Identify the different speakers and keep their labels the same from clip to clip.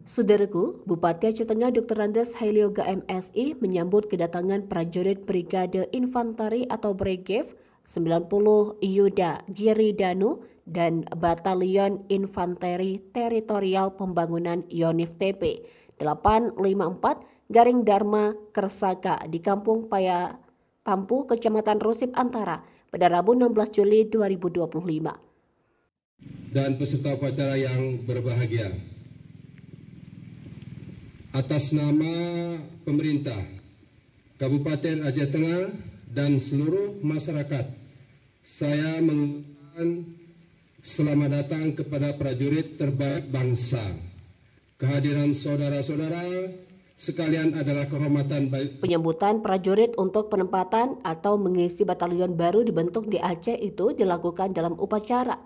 Speaker 1: Saudaraku, Bupati Aceh Tengah Dr. Andes Hailioga MSI menyambut kedatangan prajurit Brigade Infanteri atau Brigif 90 Yuda Giri Danu dan Batalion Infanteri Teritorial Pembangunan Yonif TP 854 Garing Dharma Kersaka di Kampung Paya Tampu, Kecamatan Rusip Antara pada Rabu 16 Juli 2025.
Speaker 2: Dan peserta upacara yang berbahagia. Atas nama pemerintah Kabupaten Aceh Tengah dan seluruh masyarakat, saya mengucapkan selamat datang kepada prajurit terbaik bangsa. Kehadiran saudara-saudara sekalian adalah kehormatan baik.
Speaker 1: Penyambutan prajurit untuk penempatan atau mengisi batalion baru dibentuk di Aceh itu dilakukan dalam upacara.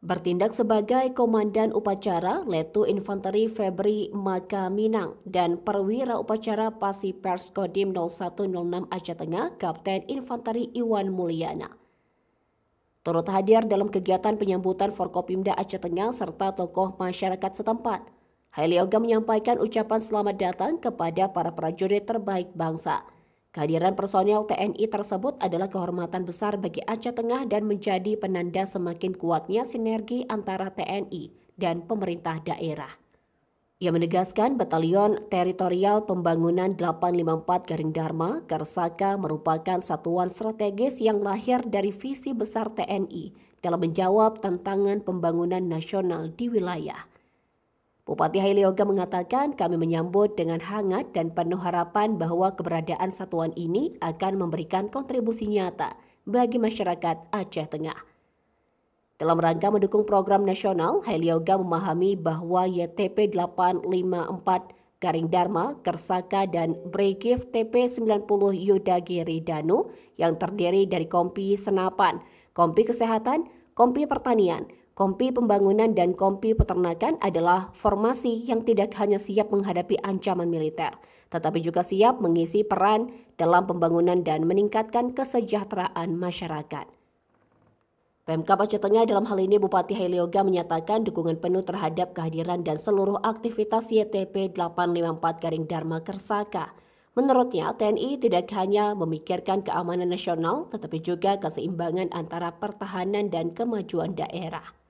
Speaker 1: Bertindak sebagai Komandan Upacara, Letu Infanteri Febri Makaminang dan Perwira Upacara Pasi Pers Kodim 0106 Aceh Tengah, Kapten Infanteri Iwan Mulyana. Turut hadir dalam kegiatan penyambutan Forkopimda Aceh Tengah serta tokoh masyarakat setempat. Hailioga menyampaikan ucapan selamat datang kepada para prajurit terbaik bangsa. Kehadiran personel TNI tersebut adalah kehormatan besar bagi Aceh Tengah dan menjadi penanda semakin kuatnya sinergi antara TNI dan pemerintah daerah. Ia menegaskan Batalion Teritorial Pembangunan 854 Garing Dharma Kersaka merupakan satuan strategis yang lahir dari visi besar TNI dalam menjawab tantangan pembangunan nasional di wilayah. Bupati Hailioga mengatakan kami menyambut dengan hangat dan penuh harapan bahwa keberadaan satuan ini akan memberikan kontribusi nyata bagi masyarakat Aceh Tengah. Dalam rangka mendukung program nasional, Hailioga memahami bahwa YTP 854 Garing Dharma, Kersaka, dan Brigif TP 90 Yudagiri Danu yang terdiri dari Kompi Senapan, Kompi Kesehatan, Kompi Pertanian, Kompi Pembangunan dan Kompi Peternakan adalah formasi yang tidak hanya siap menghadapi ancaman militer, tetapi juga siap mengisi peran dalam pembangunan dan meningkatkan kesejahteraan masyarakat. Pemkab Aceh Tengah dalam hal ini Bupati Hailioga menyatakan dukungan penuh terhadap kehadiran dan seluruh aktivitas YTP 854 Garing Dharma Kersaka. Menurutnya, TNI tidak hanya memikirkan keamanan nasional, tetapi juga keseimbangan antara pertahanan dan kemajuan daerah.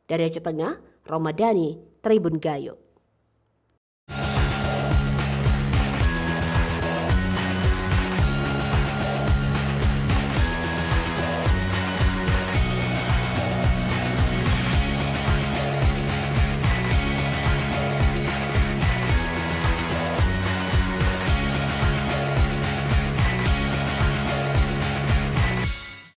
Speaker 1: Dari Aceh Tengah, Ramadhani, Tribun Gayo.